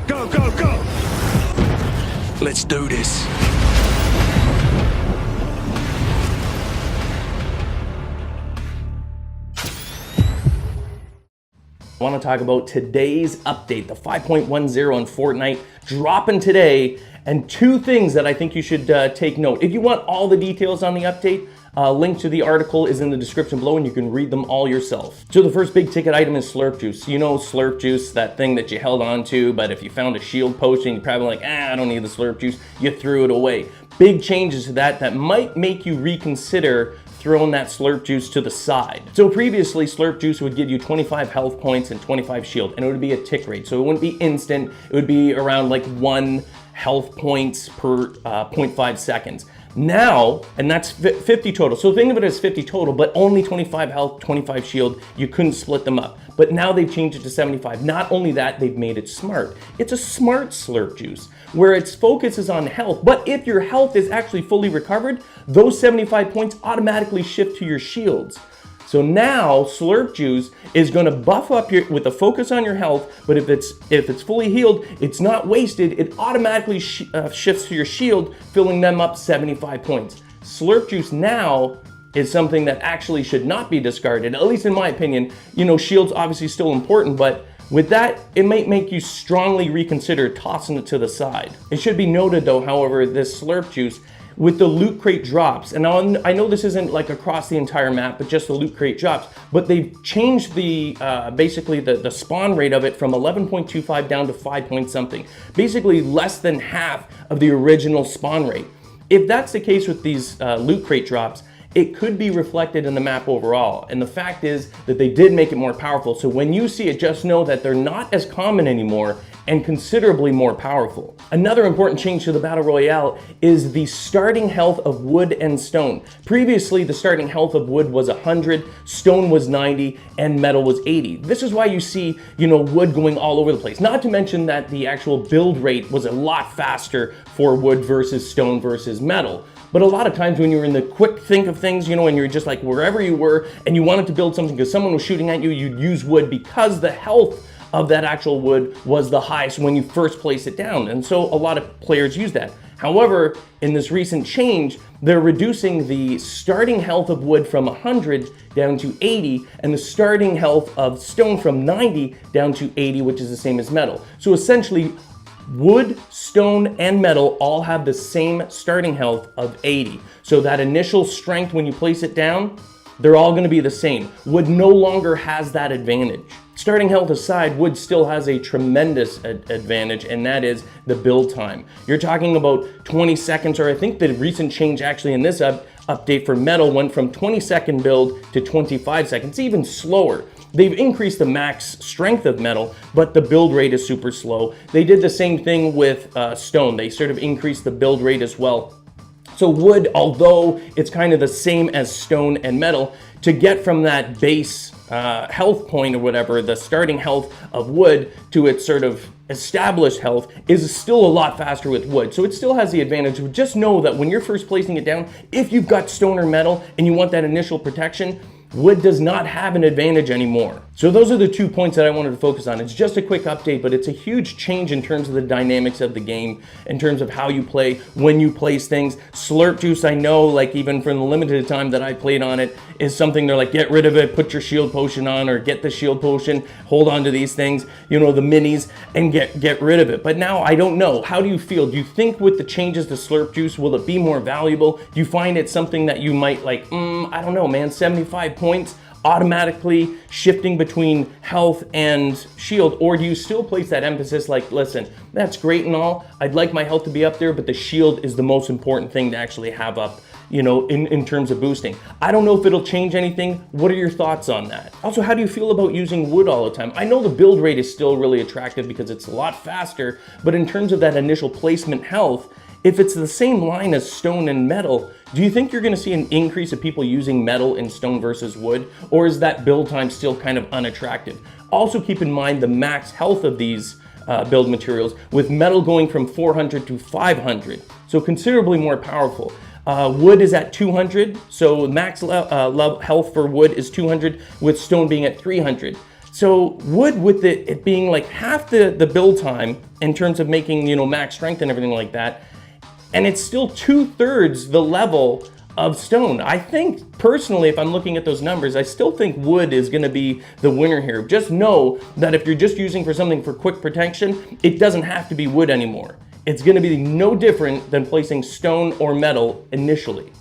Go, go, go! Let's do this. I want to talk about today's update, the 5.10 on Fortnite, dropping today, and two things that I think you should take note. If you want all the details on the update, link to the article is in the description below and you can read them all yourself. So the first big ticket item is Slurp Juice. You know Slurp Juice, that thing that you held on to, but if you found a shield potion, you're probably like, I don't need the Slurp Juice, you threw it away. Big changes to that might make you reconsider throwing that Slurp Juice to the side. So previously, Slurp Juice would give you 25 health points and 25 shield, and it would be a tick rate. So it wouldn't be instant, it would be around like 1 health points per 0.5 seconds. Now, and that's 50 total. So think of it as 50 total, but only 25 health, 25 shield. You couldn't split them up. But now they've changed it to 75. Not only that, they've made it smart. It's a smart Slurp Juice where its focus is on health. But if your health is actually fully recovered, those 75 points automatically shift to your shields. So now Slurp Juice is going to buff up with a focus on your health, but if it's fully healed, it's not wasted. It automatically shifts to your shield, filling them up 75 points. Slurp Juice now is something that actually should not be discarded, at least in my opinion. You know, shield's obviously still important, but with that, it might make you strongly reconsider tossing it to the side. It should be noted though, however, this Slurp Juice, with the loot crate drops, and I know this isn't like across the entire map, but just the loot crate drops, but they've changed the basically the spawn rate of it from 11.25 down to 5 point something. Basically less than half of the original spawn rate. If that's the case with these loot crate drops, it could be reflected in the map overall. And the fact is that they did make it more powerful. So when you see it, just know that they're not as common anymore and considerably more powerful. Another important change to the Battle Royale is the starting health of wood and stone. Previously, the starting health of wood was 100, stone was 90, and metal was 80. This is why you see, you know, wood going all over the place. Not to mention that the actual build rate was a lot faster for wood versus stone versus metal. But a lot of times when you're in the quick think of things, you know, and you're just like wherever you were and you wanted to build something because someone was shooting at you, you'd use wood because the health of that actual wood was the highest when you first place it down. And so a lot of players use that. However, in this recent change, they're reducing the starting health of wood from 100 down to 80 and the starting health of stone from 90 down to 80, which is the same as metal. So essentially, wood, stone, and metal all have the same starting health of 80. So that initial strength when you place it down, they're all going to be the same. Wood no longer has that advantage. Starting health aside, wood still has a tremendous advantage, and that is the build time. You're talking about 20 seconds, or I think the recent change actually in this update for metal went from 20-second build to 25 seconds, even slower. They've increased the max strength of metal, but the build rate is super slow. They did the same thing with stone. They sort of increased the build rate as well. So wood, although it's kind of the same as stone and metal, to get from that base health point or whatever, the starting health of wood to its sort of established health is still a lot faster with wood. So it still has the advantage. But just know that when you're first placing it down, if you've got stone or metal and you want that initial protection, wood does not have an advantage anymore. So those are the 2 points that I wanted to focus on. It's just a quick update, but it's a huge change in terms of the dynamics of the game, in terms of how you play, when you place things. Slurp Juice, I know, like even from the limited time that I played on it, is something they're like, get rid of it, put your shield potion on, or get the shield potion, hold on to these things, you know, the minis, and get rid of it. But now I don't know. How do you feel? Do you think with the changes to Slurp Juice, will it be more valuable? Do you find it something that you might like, I don't know, man, 75 points automatically shifting between health and shield? Or do you still place that emphasis like, listen, that's great and all, I'd like my health to be up there, but the shield is the most important thing to actually have up, you know, in terms of boosting? I don't know if it'll change anything. What are your thoughts on that? Also, how do you feel about using wood all the time? I know the build rate is still really attractive because it's a lot faster, but in terms of that initial placement health, if it's the same line as stone and metal, do you think you're going to see an increase of people using metal and stone versus wood? Or is that build time still kind of unattractive? Also keep in mind the max health of these build materials, with metal going from 400 to 500, so considerably more powerful. Wood is at 200, so max health for wood is 200, with stone being at 300. So wood, with it being like half the build time in terms of making, max strength and everything like that, and it's still 2/3 the level of stone. I think personally, if I'm looking at those numbers, I still think wood is gonna be the winner here. Just know that if you're just using for something for quick protection, it doesn't have to be wood anymore. It's gonna be no different than placing stone or metal initially.